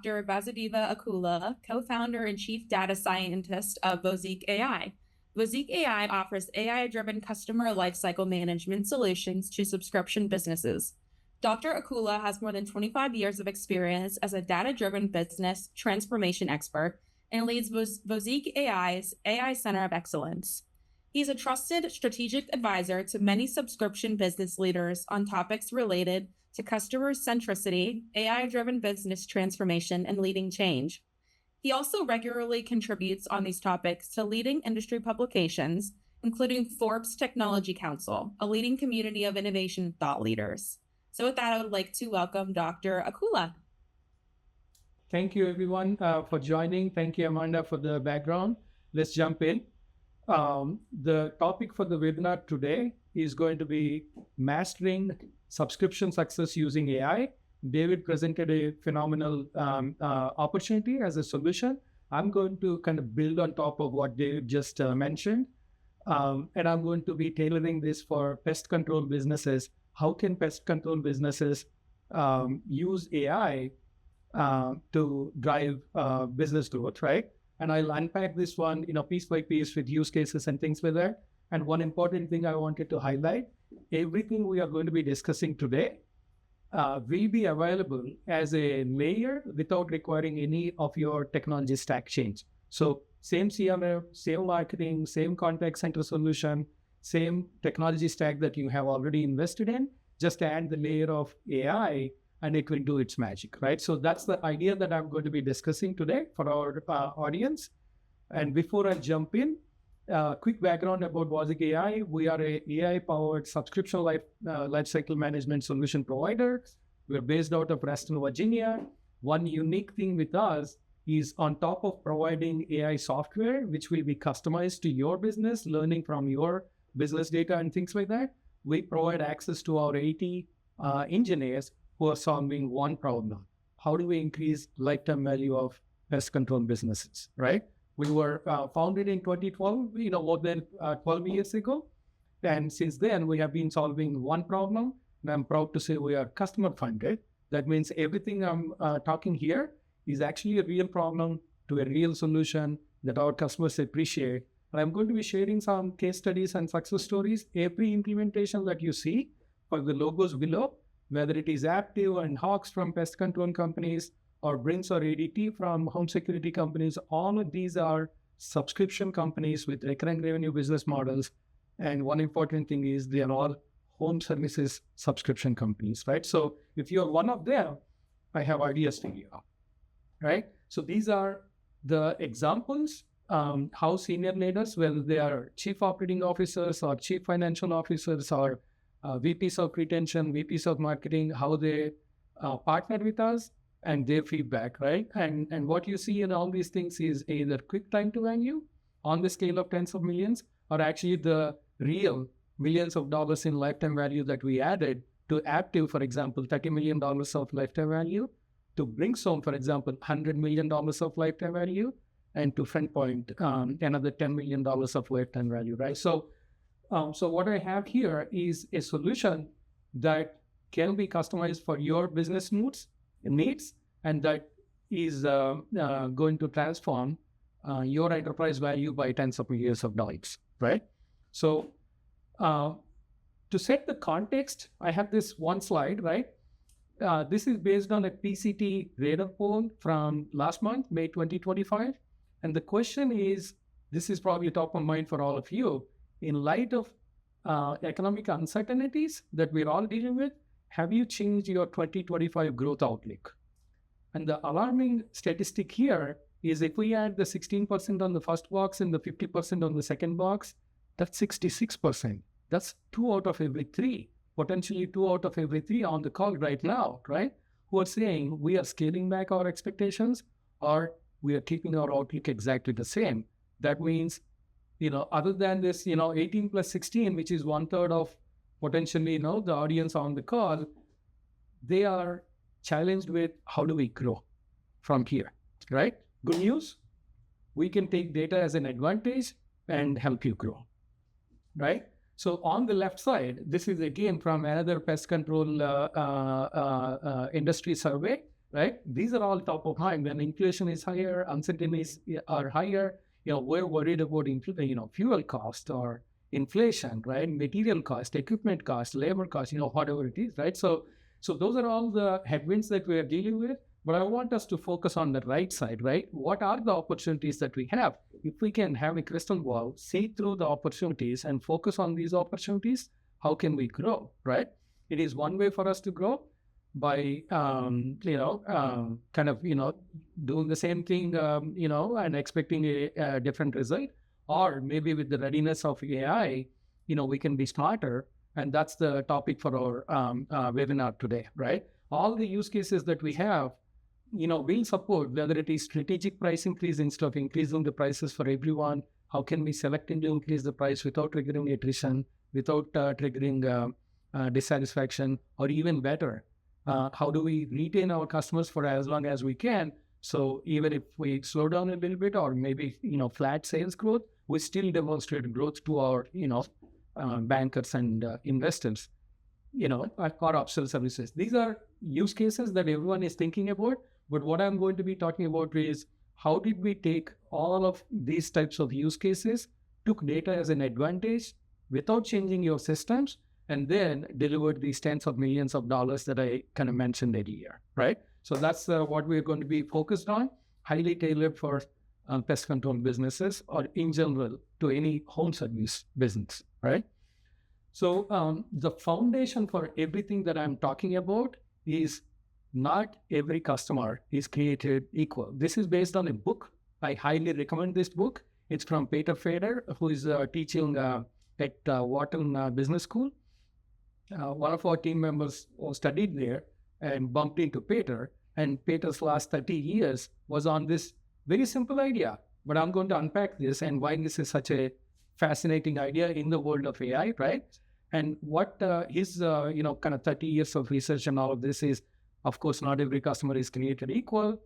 Dr. Vasudeva Akula, co-founder and chief data scientist of Vozik AI. Vozik AI offers AI-driven customer lifecycle management solutions to subscription businesses. Dr. Akula has more than 25 years of experience as a data-driven business transformation expert and leads Vozik AI's AI Center of Excellence. He's a trusted strategic advisor to many subscription business leaders on topics related to customer centricity, AI-driven business transformation, and leading change. He also regularly contributes on these topics to leading industry publications, including Forbes Technology Council, a leading community of innovation thought leaders. So with that, I would like to welcome Dr. Akula. Thank you, everyone, for joining. Thank you, Amanda, for the background. Let's jump in. The topic for the webinar today is going to be mastering subscription success using AI. David presented a phenomenal opportunity as a solution. I'm going to kind of build on top of what David just mentioned. And I'm going to be tailoring this for pest control businesses. How can pest control businesses use AI to drive business growth, right? And I'll unpack this one, piece by piece with use cases and things like that. And one important thing I wanted to highlight, everything we are going to be discussing today will be available as a layer without requiring any of your technology stack change. So same CRM, same marketing, same contact center solution, same technology stack that you have already invested in, just add the layer of AI and it will do its magic, right? So that's the idea that I'm going to be discussing today for our audience. And before I jump in, quick background about Vozik AI. We are a AI-powered subscription lifecycle management solution provider. We're based out of Reston, Virginia. One unique thing with us is on top of providing AI software, which will be customized to your business, learning from your business data and things like that, we provide access to our 80 engineers who are solving one problem. How do we increase lifetime value of pest control businesses, right? We were founded in 2012, more than 12 years ago. And since then, we have been solving one problem. And I'm proud to say we are customer funded. That means everything I'm talking here is actually a real problem to a real solution that our customers appreciate. And I'm going to be sharing some case studies and success stories. Every implementation that you see for the logos below, whether it is Aptive and Hawks from pest control companies, or Brinks or ADT from home security companies, all of these are subscription companies with recurring revenue business models. And one important thing is they are all home services subscription companies, right? So if you're one of them, I have ideas for you, right? So these are the examples, how senior leaders, whether they are chief operating officers or chief financial officers or VPs of retention, VPs of marketing, how they partner with us and their feedback, right? And what you see in all these things is either quick time to value on the scale of tens of millions, or actually the real millions of dollars in lifetime value that we added to Aptive, for example, $30 million of lifetime value, to Brinksome, for example, $100 million of lifetime value, and to FriendPoint, another $10 million of lifetime value, right? So what I have here is a solution that can be customized for your business needs, and that is going to transform your enterprise value by tens of millions of dollars, right? So to set the context, I have this one slide, right? This is based on a PCT radar poll from last month, May 2025. And the question is, this is probably top of mind for all of you, in light of economic uncertainties that we're all dealing with, have you changed your 2025 growth outlook? And the alarming statistic here is if we add the 16% on the first box and the 50% on the second box, that's 66%. That's 2 out of every 3, potentially 2 out of every 3 on the call right now, right? Who are saying we are scaling back our expectations or we are keeping our outlook exactly the same. That means, other than this, 18 plus 16, which is 1/3 of potentially, the audience on the call, they are challenged with how do we grow from here, right? Good news, we can take data as an advantage and help you grow, right? So on the left side, this is again from another pest control industry survey. right? These are all top of mind. When inflation is higher, uncertainties are higher, we're worried about fuel cost or inflation, right? Material cost, equipment cost, labor cost, whatever it is, right? So those are all the headwinds that we are dealing with. But I want us to focus on the right side, right? What are the opportunities that we have? If we can have a crystal ball, see through the opportunities and focus on these opportunities, how can we grow, right? It is one way for us to grow by, doing the same thing, and expecting a different result. Or maybe with the readiness of AI, we can be smarter. And that's the topic for our webinar today, right? All the use cases that we have, we'll support, whether it is strategic price increase instead of increasing the prices for everyone. How can we selectively increase the price without triggering attrition, without triggering dissatisfaction, or even better, how do we retain our customers for as long as we can? So even if we slow down a little bit or maybe, flat sales growth, we still demonstrate growth to our, bankers and investors, or upsell services. These are use cases that everyone is thinking about. But what I'm going to be talking about is how did we take all of these types of use cases, took data as an advantage without changing your systems, and then delivered these tens of millions of dollars that I kind of mentioned earlier, right? So that's what we're going to be focused on, highly tailored for pest control businesses or in general to any home service business, right? So the foundation for everything that I'm talking about is not every customer is created equal. This is based on a book. I highly recommend this book. It's from Peter Fader, who is teaching at Wharton Business School. One of our team members studied there and bumped into Peter. And Peter's last 30 years was on this very simple idea. But I'm going to unpack this and why this is such a fascinating idea in the world of AI, right? And what his, kind of 30 years of research and all of this is, of course, not every customer is created equal.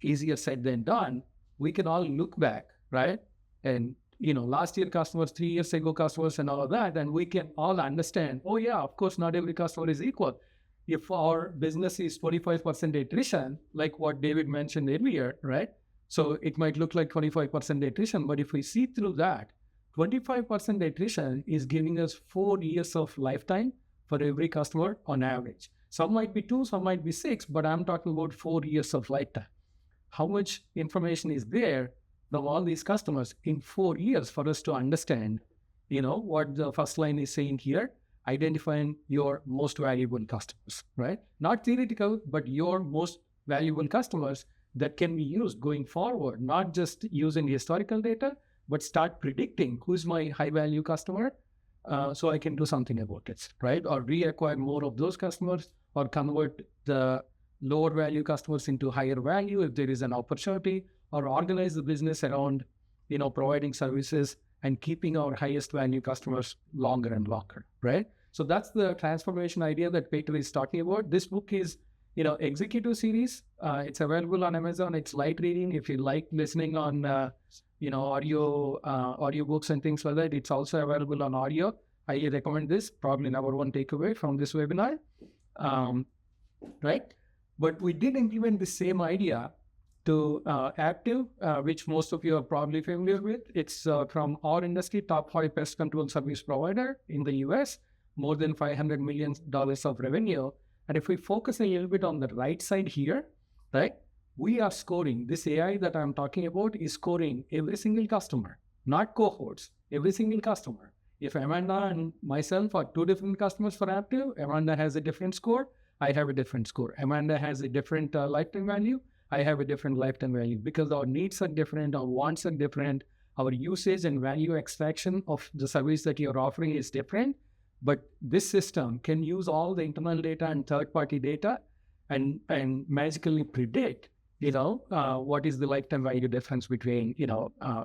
Easier said than done. We can all look back, right? And, last year customers, 3 years ago customers and all of that. And we can all understand, oh yeah, of course, not every customer is equal. If our business is 25% attrition, like what David mentioned earlier, right? So it might look like 25% attrition, but if we see through that, 25% attrition is giving us 4 years of lifetime for every customer on average. Some might be 2, some might be 6, but I'm talking about 4 years of lifetime. How much information is there from all these customers in 4 years for us to understand, what the first line is saying here, identifying your most valuable customers, right? Not theoretical, but your most valuable customers that can be used going forward, not just using historical data, but start predicting who's my high value customer, so I can do something about it, right? Or reacquire more of those customers or convert the lower value customers into higher value if there is an opportunity, or organize the business around, providing services and keeping our highest value customers longer and longer, right? So that's the transformation idea that Peter is talking about. This book is, executive series. It's available on Amazon. It's light reading. If you like listening on, audio books and things like that, it's also available on audio. I recommend this. Probably number one takeaway from this webinar, right? But we did implement the same idea to Active, which most of you are probably familiar with. It's from our industry, top 5 pest control service provider in the US, more than $500 million of revenue. And if we focus a little bit on the right side here, right, we are scoring, this AI that I'm talking about is scoring every single customer, not cohorts, every single customer. If Amanda and myself are 2 different customers for Active, Amanda has a different score, I have a different score. Amanda has a different lifetime value, I have a different lifetime value, because our needs are different, our wants are different, our usage and value extraction of the service that you're offering is different. But this system can use all the internal data and third-party data and magically predict, what is the lifetime value difference between,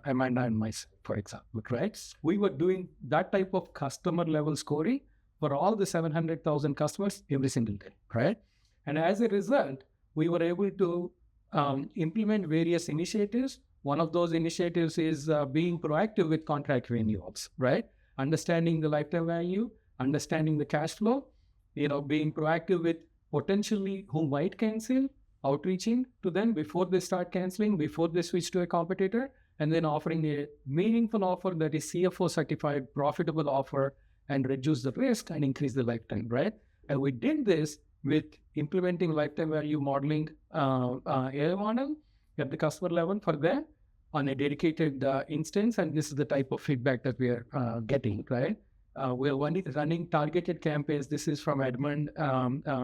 Amanda and myself, for example, right? We were doing that type of customer level scoring for all the 700,000 customers every single day, right? And as a result, we were able to implement various initiatives. One of those initiatives is being proactive with contract renewals, right? Understanding the lifetime value, understanding the cash flow, being proactive with potentially who might cancel, outreaching to them before they start canceling, before they switch to a competitor, and then offering a meaningful offer that is CFO certified, profitable offer, and reduce the risk and increase the lifetime, right? And we did this with implementing lifetime value modeling AI model at the customer level for them on a dedicated instance. And this is the type of feedback that we are getting, right? We're running targeted campaigns. This is from Edmund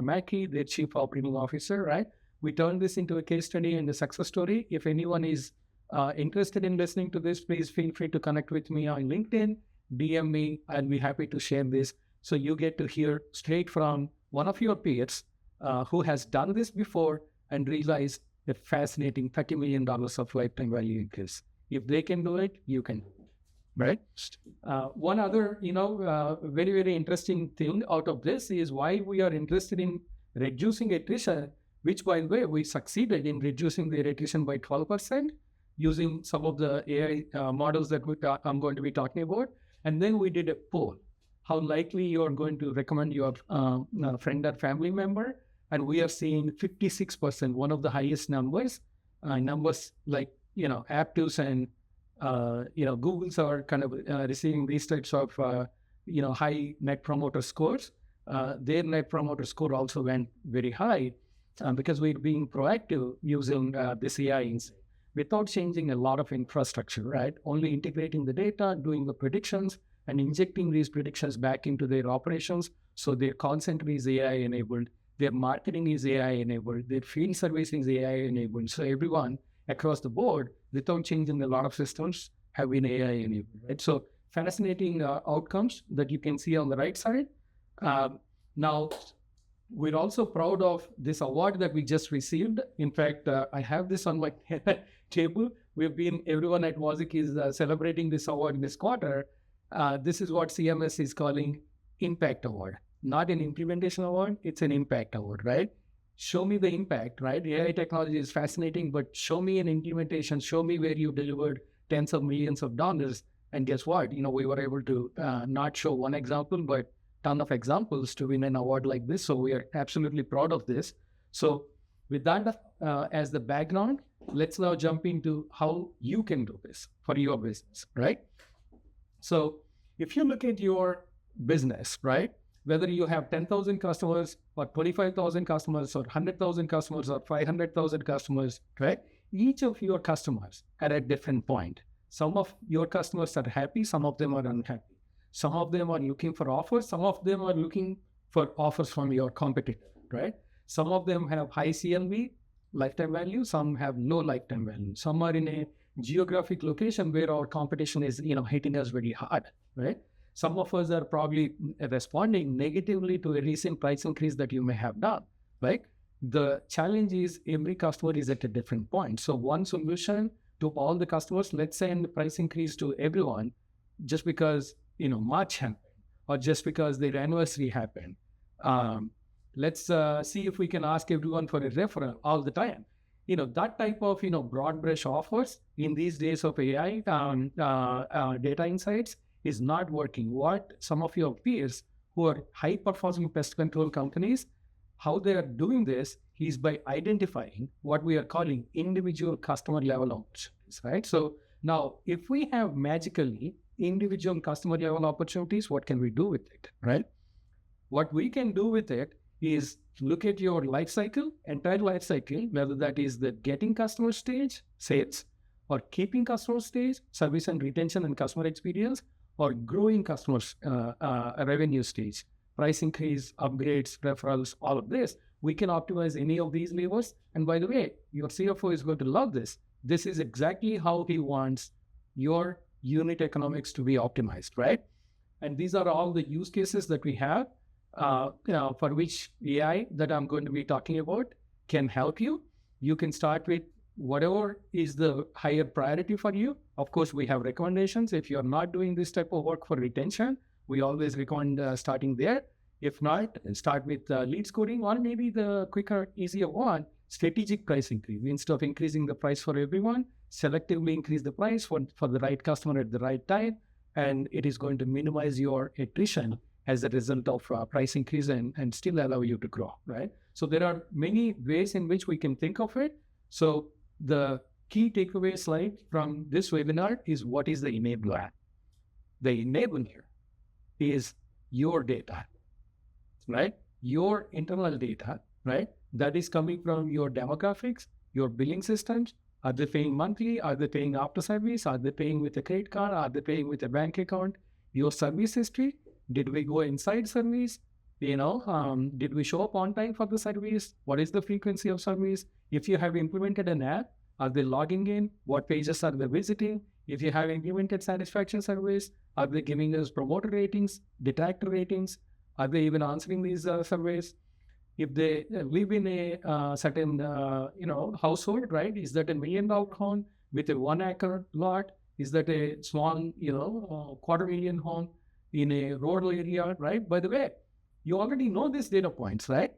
Mackey, the Chief Operating Officer, right? We turned this into a case study and a success story. If anyone is interested in listening to this, please feel free to connect with me on LinkedIn, DM me. I'll be happy to share this. So you get to hear straight from one of your peers who has done this before and realized a fascinating $30 million of lifetime value increase. If they can do it, you can. Right. One other, very, very interesting thing out of this is why we are interested in reducing attrition, which, by the way, we succeeded in reducing the attrition by 12% using some of the AI models that I'm going to be talking about. And then we did a poll. How likely you are going to recommend your friend or family member? And we are seeing 56%, one of the highest numbers. Numbers like, Aptus and Google's are kind of receiving these types of, high net promoter scores. Their net promoter score also went very high because we're being proactive using this AI without changing a lot of infrastructure, right? Only integrating the data, doing the predictions, and injecting these predictions back into their operations. So their call center is AI enabled, their marketing is AI enabled, their field service is AI enabled. So everyone across the board, without changing a lot of systems, have been AI enabled, right? So fascinating outcomes that you can see on the right side. Now, we're also proud of this award that we just received. In fact, I have this on my table. Everyone at Wozik is celebrating this award this quarter. This is what CMS is calling Impact Award. Not an implementation award, it's an impact award, right? Show me the impact, right? AI technology is fascinating, but show me an implementation, show me where you delivered tens of millions of dollars. And guess what? We were able to not show one example, but ton of examples to win an award like this. So we are absolutely proud of this. So with that as the background, let's now jump into how you can do this for your business, right? So if you look at your business, right, whether you have 10,000 customers or 25,000 customers or 100,000 customers or 500,000 customers, right, each of your customers are at different point. Some of your customers are happy, some of them are unhappy. Some of them are looking for offers, some of them are looking for offers from your competitor, right? Some of them have high CLV, lifetime value, some have low lifetime value. Some are in a geographic location where our competition is, hitting us very hard, right? Some of us are probably responding negatively to a recent price increase that you may have done, right? The challenge is every customer is at a different point. So one solution to all the customers, let's send the price increase to everyone just because, March happened or just because their anniversary happened. Let's see if we can ask everyone for a referral all the time. That type of, broad brush offers in these days of AI data insights is not working. What some of your peers who are high performing pest control companies, how they are doing this is by identifying what we are calling individual customer level opportunities, right? So now if we have magically individual customer level opportunities, what can we do with it, right? What we can do with it is look at your life cycle, entire life cycle, whether that is the getting customer stage, sales, or keeping customer stage, service and retention and customer experience, or growing customers revenue stage, price increase, upgrades, referrals, all of this. We can optimize any of these levers. And by the way, your CFO is going to love this. This is exactly how he wants your unit economics to be optimized, right? And these are all the use cases that we have for which AI that I'm going to be talking about can help you. You can start with whatever is the higher priority for you. Of course, we have recommendations. If you're not doing this type of work for retention, we always recommend starting there. If not, start with lead scoring, or maybe the quicker, easier one, strategic price increase. Instead of increasing the price for everyone, selectively increase the price for the right customer at the right time, and it is going to minimize your attrition as a result of price increase and still allow you to grow, right? So there are many ways in which we can think of it. So the key takeaway slide from this webinar is, what is the enabler? The enabler is your data, right? Your internal data, right? That is coming from your demographics, your billing systems. Are they paying monthly? Are they paying after service? Are they paying with a credit card? Are they paying with a bank account? Your service history. Did we go inside service? Did we show up on time for the service? What is the frequency of service? If you have implemented an app, are they logging in? What pages are they visiting? If you have implemented satisfaction surveys, are they giving us promoter ratings, detractor ratings? Are they even answering these surveys? If they live in a certain, household, right? Is that $1 million home with a 1 acre lot? Is that a small, $250,000 home in a rural area, right? By the way, you already know these data points, right?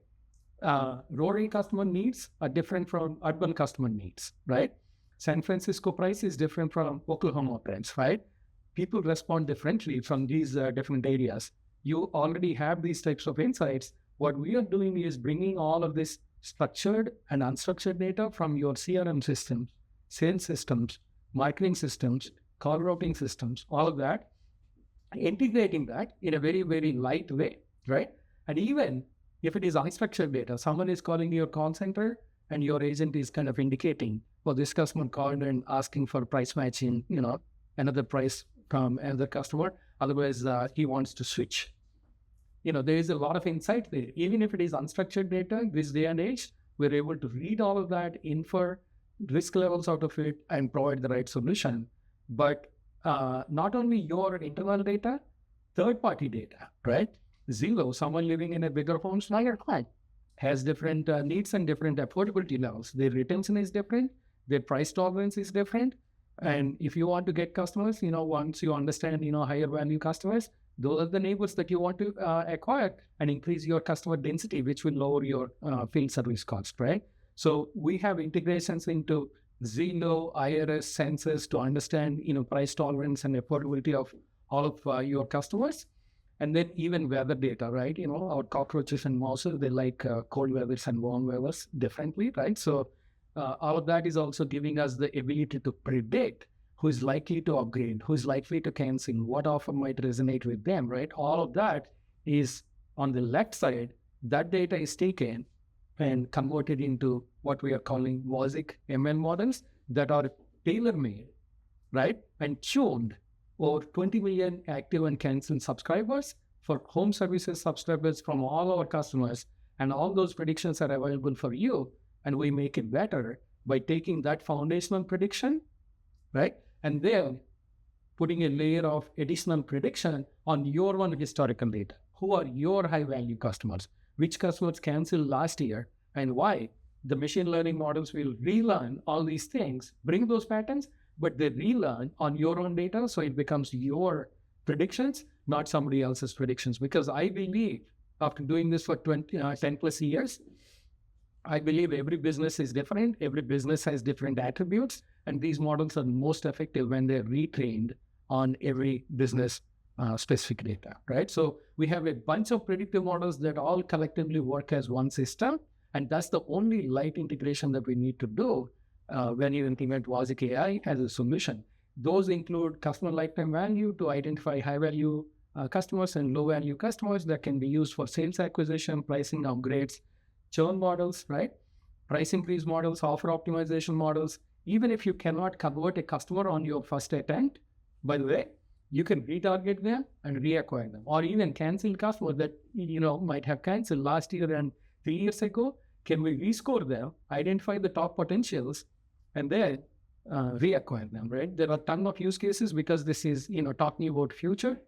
Rural customer needs are different from urban customer needs, right? San Francisco price is different from Oklahoma price, right? People respond differently from these different areas. You already have these types of insights. What we are doing is bringing all of this structured and unstructured data from your CRM systems, sales systems, marketing systems, call routing systems, all of that, integrating that in a very, very light way, right? And even if it is unstructured data, someone is calling your call center and your agent is kind of indicating, well, this customer called and asking for price matching, another price from another customer. Otherwise, he wants to switch. There is a lot of insight there. Even if it is unstructured data, this day and age, we're able to read all of that, infer risk levels out of it, and provide the right solution. But not only your internal data, third-party data, right? Zillow, someone living in a bigger home, has different needs and different affordability levels. Their retention is different. Their price tolerance is different. And if you want to get customers, once you understand, higher value customers, those are the neighbors that you want to acquire and increase your customer density, which will lower your field service cost, right? So we have integrations into Zillow, IRS, Census to understand, price tolerance and affordability of all of your customers. And then even weather data, right? Our cockroaches and mouses, they like cold weathers and warm weathers differently, right? So all of that is also giving us the ability to predict who is likely to upgrade, who is likely to cancel, what offer might resonate with them, right? All of that is on the left side. That data is taken and converted into what we are calling Vozic ML models that are tailor-made, right? And tuned over 20 million active and canceled subscribers for home services subscribers from all our customers. And all those predictions are available for you. And we make it better by taking that foundational prediction, right? And then putting a layer of additional prediction on your own historical data. Who are your high value customers? Which customers canceled last year and why? The machine learning models will relearn all these things, bring those patterns, but they relearn on your own data. So it becomes your predictions, not somebody else's predictions. Because I believe after doing this for 10 plus years, I believe every business is different. Every business has different attributes. And these models are most effective when they're retrained on every business specific data, right? So we have a bunch of predictive models that all collectively work as one system. And that's the only light integration that we need to do when you implement Vozic AI as a solution. Those include customer lifetime value to identify high value customers and low value customers that can be used for sales acquisition, pricing upgrades, churn models, right? Price increase models, offer optimization models. Even if you cannot convert a customer on your first attempt, by the way, you can retarget them and reacquire them, or even cancel customers that might have canceled last year and 3 years ago. Can we rescore them, identify the top potentials, and then reacquire them, right? There are a ton of use cases because this is talking about future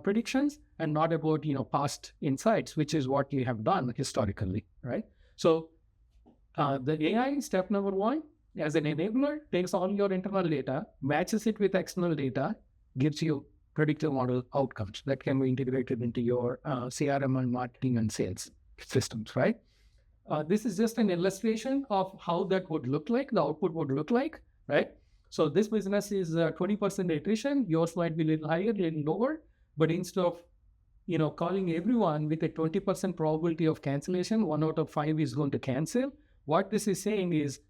predictions and not about past insights, which is what you have done historically, right? So the AI step number one, as an enabler, takes all your internal data, matches it with external data, gives you predictive model outcomes that can be integrated into your CRM and marketing and sales systems, right? This is just an illustration of how that would look like, the output would look like, right? So this business is 20% attrition. Yours might be a little higher, a little lower, but instead of calling everyone with a 20% probability of cancellation, 1 out of 5 is going to cancel. What this is saying is,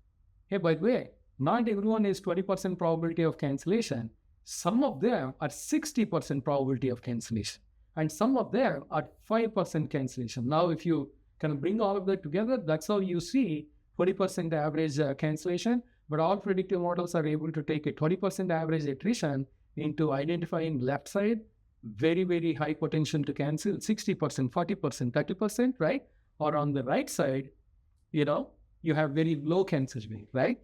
hey, by the way, not everyone is 20% probability of cancellation. Some of them are 60% probability of cancellation. And some of them are 5% cancellation. Now, if you kind of bring all of that together, that's how you see 20% average cancellation. But all predictive models are able to take a 20% average attrition into identifying left side, very, very high potential to cancel, 60%, 40%, 30%, right? Or on the right side, you have very low cancel rate, right?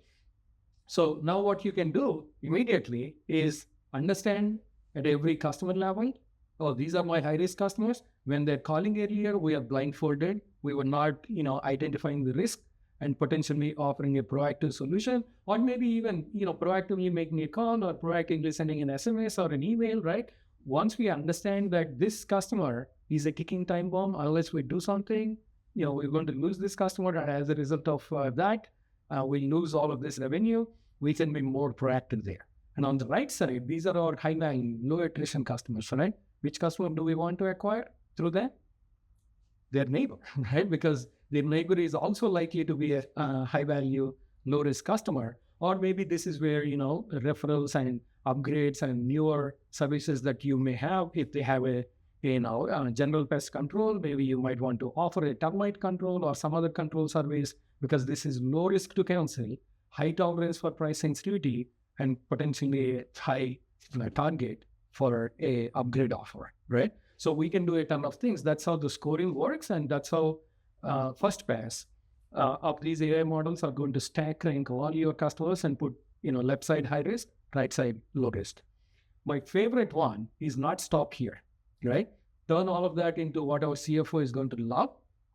So now what you can do immediately is understand at every customer level, oh, these are my high-risk customers. When they're calling earlier, we are blindfolded. We were not, identifying the risk and potentially offering a proactive solution, or maybe even, proactively making a call or proactively sending an SMS or an email, right? Once we understand that this customer is a ticking time bomb, unless we do something, we're going to lose this customer. And as a result of that, we lose all of this revenue. We can be more proactive there. And on the right side, these are our high value, low attrition customers, right? Which customer do we want to acquire through that? Their neighbor, right? Because their neighbor is also likely to be a high value, low risk customer. Or maybe this is where, referrals and upgrades and newer services that you may have. If they have a general pest control, maybe you might want to offer a termite control or some other control service, because this is low risk to cancel, high tolerance for price sensitivity, and potentially a high target for a upgrade offer, right? So we can do a ton of things. That's how the scoring works, and that's how first pass of these AI models are going to stack rank all your customers and put, left side high risk, right side low risk. My favorite one is not stop here, right? Turn all of that into what our CFO is going to love,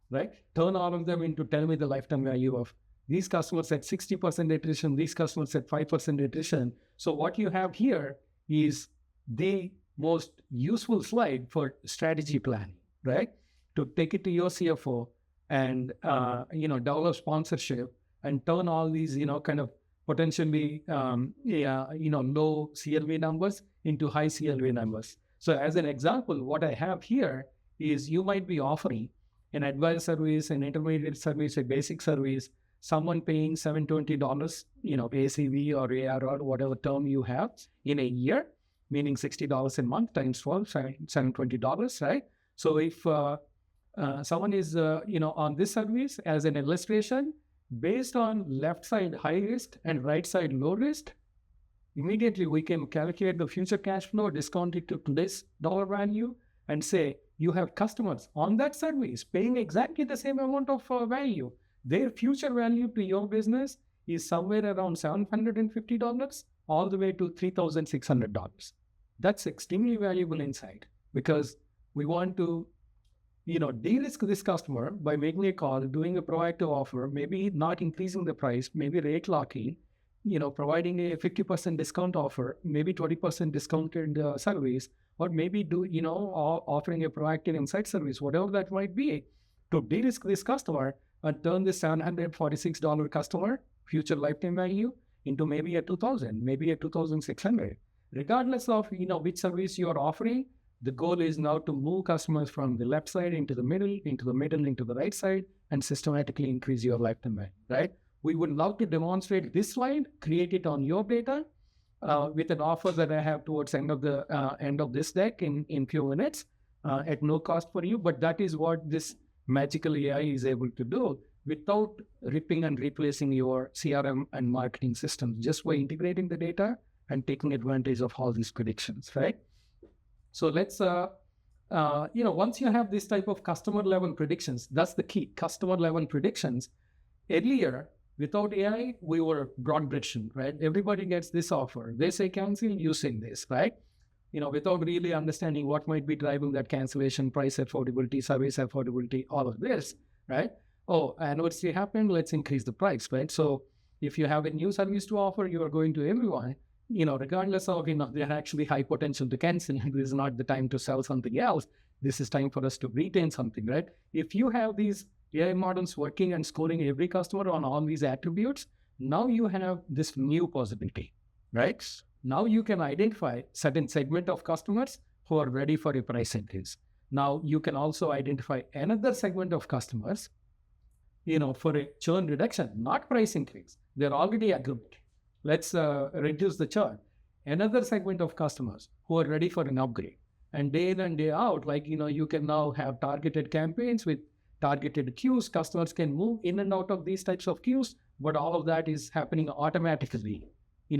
right? Turn all of them into tell me the lifetime value of these customers at 60% attrition, these customers at 5% attrition. So what you have here is the most useful slide for strategy planning, right? To take it to your CFO and, develop sponsorship and turn all these, kind of potentially, low CLV numbers into high CLV numbers. So as an example, what I have here is you might be offering an advanced service, an intermediate service, a basic service, someone paying $720, ACV or ARR, whatever term you have in a year, meaning $60 a month times 12, $720, right? So if someone is, on this service as an illustration, based on left side high risk and right side low risk, immediately we can calculate the future cash flow, discount it to today's dollar value, and say you have customers on that service paying exactly the same amount of value. Their future value to your business is somewhere around $750 all the way to $3,600. That's extremely valuable insight, because we want to, de-risk this customer by making a call, doing a proactive offer, maybe not increasing the price, maybe rate locking, providing a 50% discount offer, maybe 20% discounted service, or maybe offering a proactive insight service, whatever that might be, to de-risk this customer and turn this $746 customer future lifetime value into maybe a $2,000, maybe a $2,600. Regardless of which service you are offering, the goal is now to move customers from the left side into the middle, into the right side, and systematically increase your lifetime value, right? We would love to demonstrate this slide, create it on your data with an offer that I have towards end of this deck in few minutes at no cost for you. But that is what this magical AI is able to do without ripping and replacing your CRM and marketing systems, just by integrating the data and taking advantage of all these predictions, right? So let's, once you have this type of customer level predictions, that's the key, customer level predictions. Earlier, without AI, we were broad brushing, right? Everybody gets this offer. They say cancel using this, right? Without really understanding what might be driving that cancellation, price affordability, service affordability, all of this, right? Oh, anniversary happened, let's increase the price, right? So if you have a new service to offer, you are going to everyone, regardless of, they're actually high potential to cancel. This is not the time to sell something else. This is time for us to retain something, right? If you have these AI models working and scoring every customer on all these attributes, now you have this new possibility, right? Now you can identify certain segment of customers who are ready for a price increase. Now you can also identify another segment of customers, for a churn reduction, not price increase. They're already agreed. Let's reduce the churn. Another segment of customers who are ready for an upgrade. And day in and day out, you can now have targeted campaigns with targeted queues. Customers can move in and out of these types of queues, but all of that is happening automatically,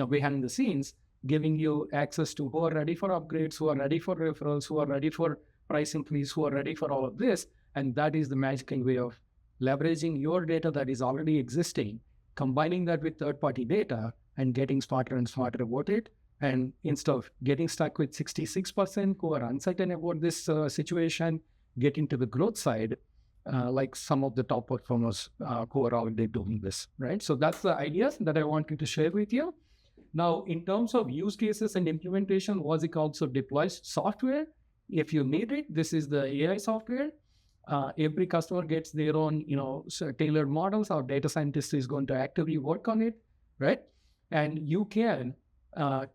behind the scenes, giving you access to who are ready for upgrades, who are ready for referrals, who are ready for price increase, who are ready for all of this. And that is the magical way of leveraging your data that is already existing, combining that with third-party data and getting smarter and smarter about it. And instead of getting stuck with 66% who are uncertain about this situation, get into the growth side, like some of the top performers who are already doing this, right? So that's the ideas that I wanted to share with you. Now, in terms of use cases and implementation, Wazik also deploys software. If you need it, this is the AI software. Every customer gets their own, tailored models. Our data scientist is going to actively work on it, right? And you can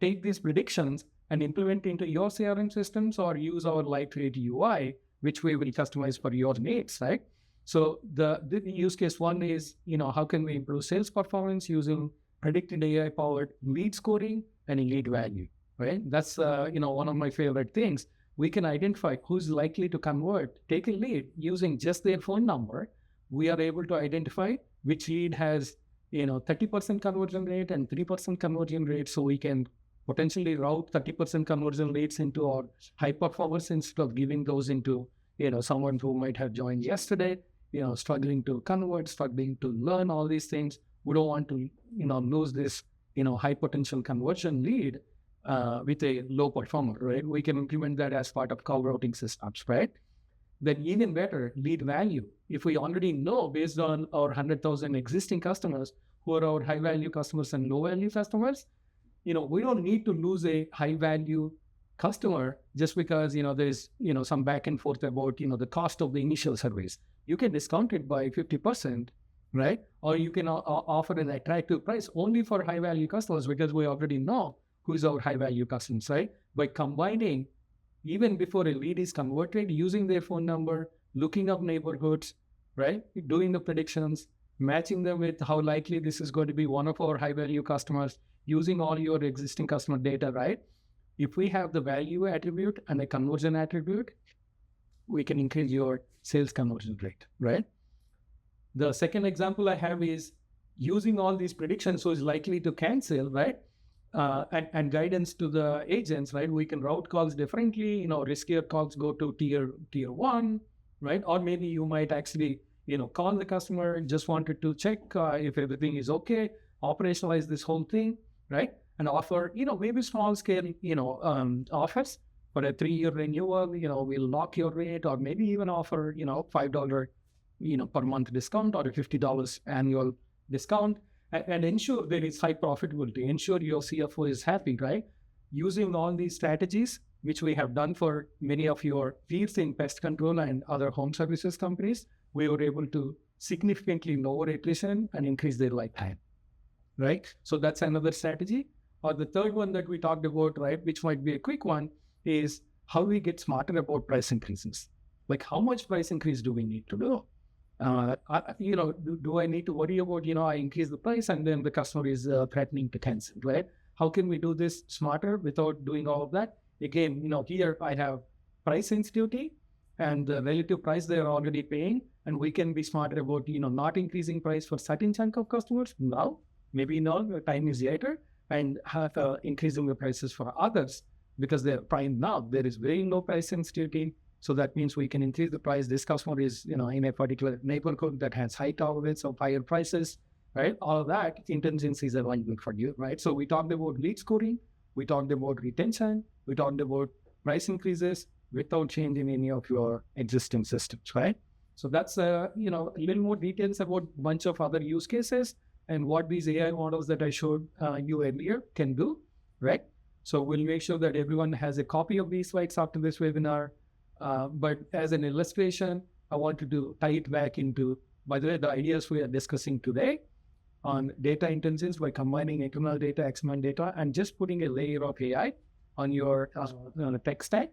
take these predictions and implement into your CRM systems or use our lightweight UI, which we will customize for your needs, right? So the use case one is, how can we improve sales performance using predicted AI-powered lead scoring and lead value, right? That's, one of my favorite things. We can identify who's likely to convert, take a lead using just their phone number. We are able to identify which lead has, 30% conversion rate and 3% conversion rate. So we can potentially route 30% conversion rates into our high performers instead of giving those into, someone who might have joined yesterday, struggling to convert, struggling to learn all these things. We don't want to, lose this, high potential conversion lead with a low performer, right? We can implement that as part of call routing systems, right? Then even better, lead value. If we already know based on our 100,000 existing customers who are our high value customers and low value customers, we don't need to lose a high value customer just because, there's, some back and forth about, the cost of the initial service. You can discount it by 50%, right? Or you can offer an attractive price only for high value customers because we already know who is our high value customers, right? By combining, even before a lead is converted, using their phone number, looking up neighborhoods, right? Doing the predictions, matching them with how likely this is going to be one of our high value customers, using all your existing customer data, right? If we have the value attribute and a conversion attribute, we can increase your sales conversion rate, right? The second example I have is using all these predictions who is likely to cancel, right? And guidance to the agents, right? We can route calls differently, riskier calls go to tier one, right? Or maybe you might actually, call the customer, just wanted to check if everything is okay, operationalize this whole thing, right? And offer, maybe small scale, offers for a 3-year renewal, we'll lock your rate, or maybe even offer, $5, per month discount or a $50 annual discount. And ensure there is high profitability, ensure your CFO is happy, right? Using all these strategies, which we have done for many of your peers in pest control and other home services companies, we were able to significantly lower attrition and increase their lifetime, right? So that's another strategy. Or the third one that we talked about, right, which might be a quick one, is how we get smarter about price increases. Like how much price increase do we need to do? Do I need to worry about, I increase the price and then the customer is threatening to cancel, right? How can we do this smarter without doing all of that? Again, here I have price sensitivity and the relative price they're already paying, and we can be smarter about, not increasing price for certain chunk of customers now, maybe now, the time is later, and have increasing the prices for others because they're prime now. There is very low price sensitivity. So that means we can increase the price. This customer is, in a particular neighborhood that has high tolerance of higher prices, right? All of that contingencies are alignment for you, right? So we talked about lead scoring, we talked about retention, we talked about price increases without changing any of your existing systems, right? So that's, a little more details about a bunch of other use cases and what these AI models that I showed you earlier can do, right? So we'll make sure that everyone has a copy of these slides after this webinar. But as an illustration, I wanted to tie it back into, by the way, the ideas we are discussing today on data intelligence by combining internal data, external data, and just putting a layer of AI on your tech stack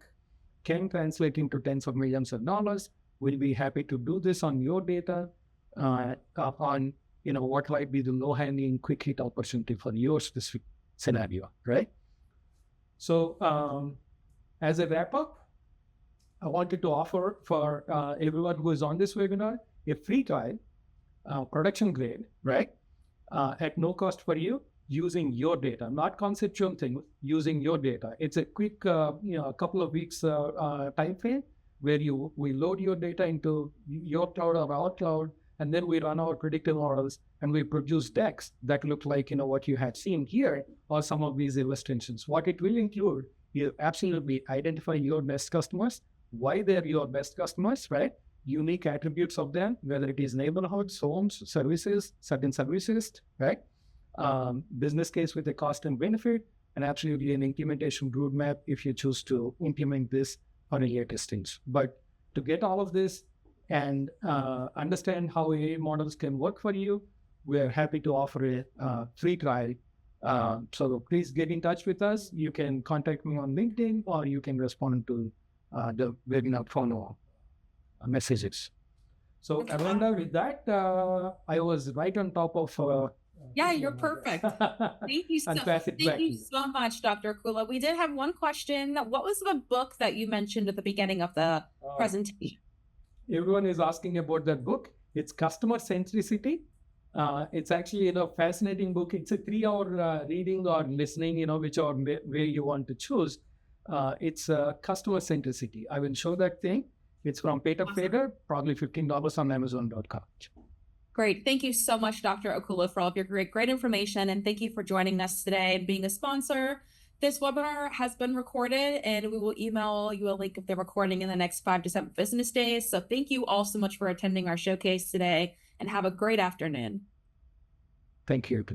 can translate into tens of millions of dollars. We'll be happy to do this on your data, on what might be the low-hanging, quick hit opportunity for your specific scenario, right? So as a wrap-up, I wanted to offer for everyone who is on this webinar a free trial, production grade, right? At no cost for you, using your data, not conceptual thing, using your data. It's a quick, couple of weeks time frame where we load your data into your cloud or our cloud, and then we run our predictive models and we produce decks that look like what you had seen here or some of these illustrations. What it will include is absolutely identify your best customers, why they're your best customers, right? Unique attributes of them, whether it is neighborhoods, homes, services, certain services, right? Business case with a cost and benefit, and absolutely an implementation roadmap if you choose to implement this on a later stage. But to get all of this and understand how AI models can work for you, we're happy to offer a free trial. So please get in touch with us. You can contact me on LinkedIn, or you can respond to the webinar follow messages. So Amanda, with that, I was right on top of yeah, you're perfect. Thank you so much, Dr. Akula. We did have one question. What was the book that you mentioned at the beginning of the presentation? Everyone is asking about that book. It's Customer Centricity. It's actually a fascinating book. It's a 3-hour reading or listening, whichever way you want to choose. It's Customer Centricity. I will show that thing. It's from Peter Fader, probably $15 on Amazon.com. Great. Thank you so much, Dr. Akula, for all of your great information. And thank you for joining us today and being a sponsor. This webinar has been recorded, and we will email you a link of the recording in the next 5 to 7 business days. So thank you all so much for attending our showcase today, and have a great afternoon. Thank you.